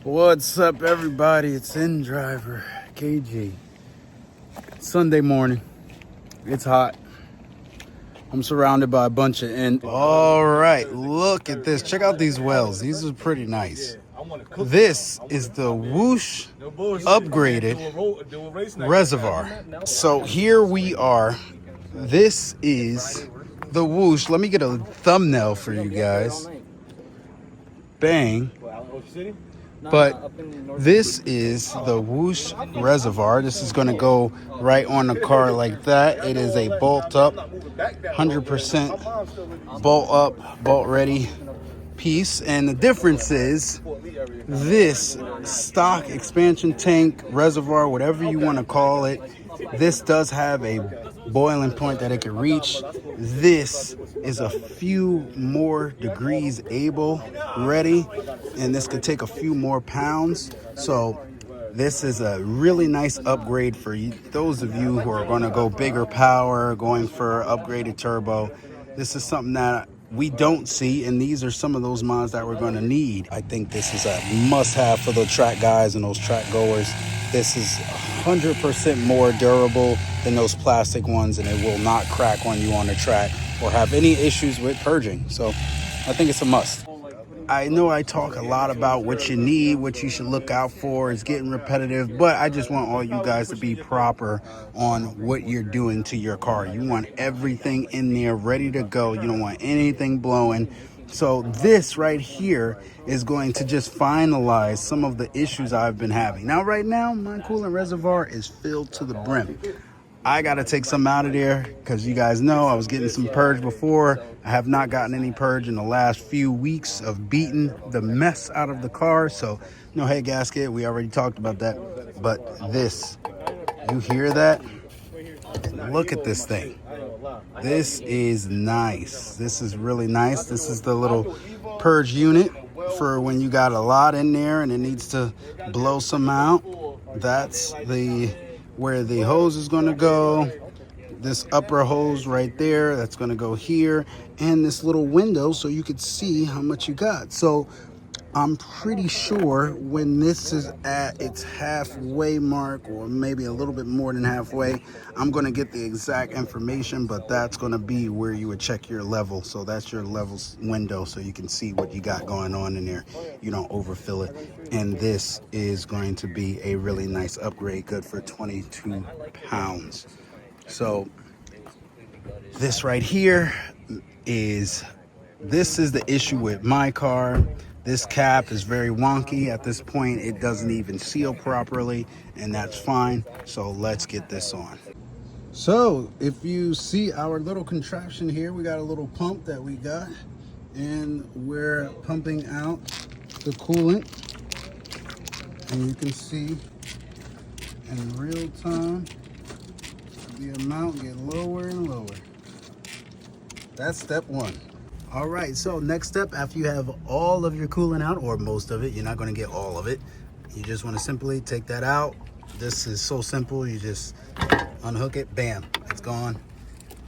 What's up, everybody? It's InDriver KG. Sunday morning. It's hot. I'm surrounded by a bunch of All right, look at this. Check out these wells. These are pretty nice. This is the Whoosh upgraded reservoir. So here we are. This is the Whoosh. Let me get a thumbnail for you guys. Bang. But this is the Whoosh reservoir. This is going to go right on the car like that. It is a bolt up, 100% bolt up, bolt ready piece. And the difference is this stock expansion tank, reservoir, whatever you want to call it, this does have a boiling point that it can reach. This is a few more degrees able ready, and this could take a few more pounds. So this is a really nice upgrade for you, those of you who are going to go bigger power, going for upgraded turbo. This is something that we don't see, and these are some of those mods that we're going to need. I think this is a must-have for the track guys and those track goers. This is 100% more durable than those plastic ones, and it will not crack on you on the track or have any issues with purging. So I think it's a must. I know I talk a lot about what you need, what you should look out for. It's getting repetitive, but I just want all you guys to be proper on what you're doing to your car. You want everything in there ready to go. You don't want anything blowing. So this right here is going to just finalize some of the issues I've been having. Now, right now, my coolant reservoir is filled to the brim. I got to take some out of there because you guys know I was getting some purge before. I have not gotten any purge in the last few weeks of beating the mess out of the car. So, no head gasket. We already talked about that. But this, you hear that? Look at this thing. This is nice. This is really nice. This is the little purge unit for when you got a lot in there and it needs to blow some out. That's where the hose is going to go. This upper hose right there, that's going to go here, and this little window so you could see how much you got. So I'm pretty sure when this is at its halfway mark, or maybe a little bit more than halfway, I'm going to get the exact information, but that's going to be where you would check your level. So that's your levels window, so you can see what you got going on in there. You don't overfill it. And this is going to be a really nice upgrade, good for 22 pounds. So this right here is the issue with my car. This cap is very wonky. At this point, it doesn't even seal properly, and that's fine. So let's get this on. So if you see our little contraption here, we got a little pump that we got, and we're pumping out the coolant. And you can see in real time the amount get lower and lower. That's step one. All right, so next step, after you have all of your coolant out, or most of it, you're not going to get all of it. You just want to simply take that out. This is so simple. You just unhook it, bam, it's gone.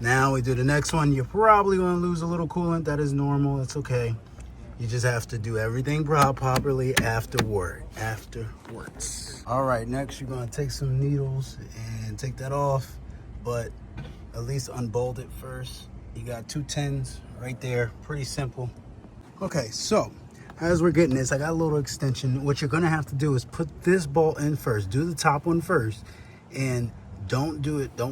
Now we do the next one. You're probably going to lose a little coolant. That is normal. It's okay. You just have to do everything properly afterwards. All right, next you're going to take some needles and take that off, but at least unbolt it first. You got 2 10s right there, pretty simple. Okay, so as we're getting this, I got a little extension. What you're gonna have to do is put this bolt in first. Do the top one first, and don't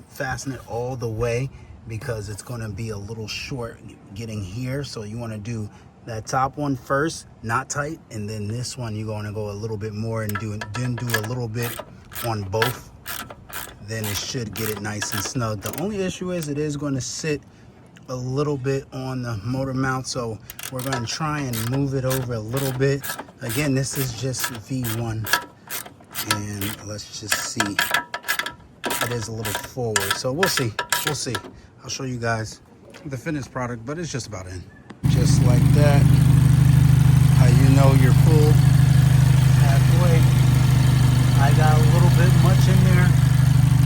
fasten it all the way, because it's gonna be a little short getting here. So you wanna do that top one first, not tight, and then this one you're gonna go a little bit more and do a little bit on both. Then it should get it nice and snug. The only issue is it is gonna sit a little bit on the motor mount, so we're going to try and move it over a little bit. Again, this is just V1, and let's just see. It is a little forward, so we'll see. I'll show you guys the finished product, but it's just about in. Just like that. How you know you're full halfway. I got a little bit much in there,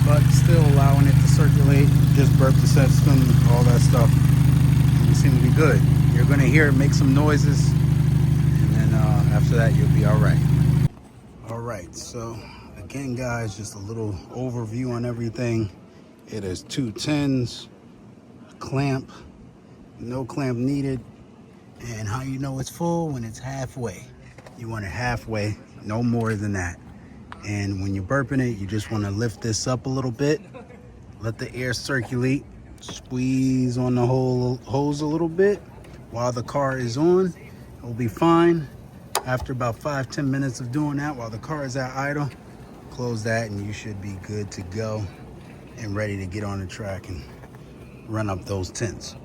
but still allowing it to circulate. Just burp the system, all that stuff. And you seem to be good. You're gonna hear it make some noises, and then after that you'll be all right. right, so again guys, just a little overview on everything. It is 210s, clamp, no clamp needed. And how you know it's full? When it's halfway. You want it halfway, no more than that. And when you're burping it, you just want to lift this up a little bit, let the air circulate, squeeze on the whole hose a little bit while the car is on. It'll be fine. After about 5-10 minutes of doing that while the car is at idle, close that and you should be good to go and ready to get on the track and run up those temps.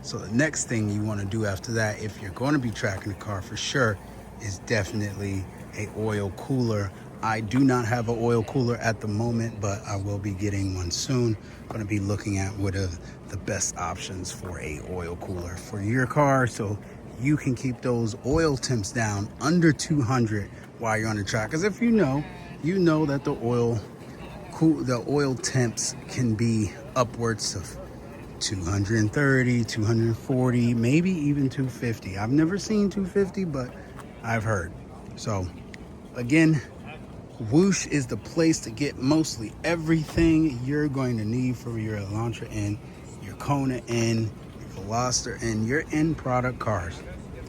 So the next thing you want to do after that, if you're going to be tracking the car for sure, is definitely a oil cooler. I do not have an oil cooler at the moment, but I will be getting one soon. I'm going to be looking at what are the best options for a oil cooler for your car, so you can keep those oil temps down under 200 while you're on the track. Because if you know that the oil temps can be upwards of 230, 240, maybe even 250. I've never seen 250, but I've heard. So again, Whoosh is the place to get mostly everything you're going to need for your Elantra and your Kona and your Veloster and your end product cars.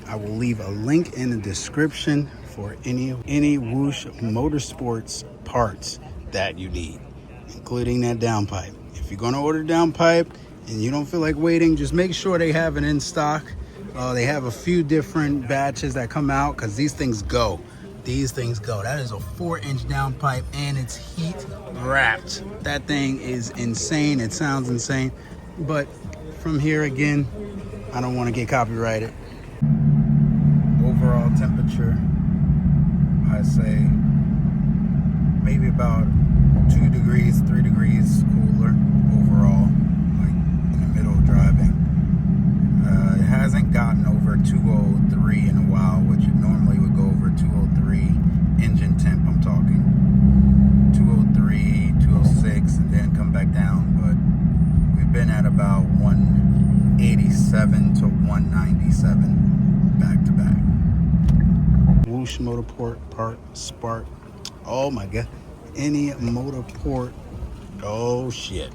I will leave a link in the description for any Whoosh Motorsports parts that you need, including that downpipe. If you're going to order downpipe and you don't feel like waiting, just make sure they have it in stock. They have a few different batches that come out because these things go. That is a 4-inch downpipe and it's heat wrapped. That thing is insane. It sounds insane. But from here again, I don't want to get copyrighted. Overall temperature, I say maybe about 2 degrees, 3 degrees cooler overall. Driving. It hasn't gotten over 203 in a while, which it normally would go over 203 engine temp. I'm talking 203, 206, and then come back down. But we've been at about 187 to 197 back to back. Whoosh Motorport Park Spark. Oh my God. Any Motorport. Oh shit.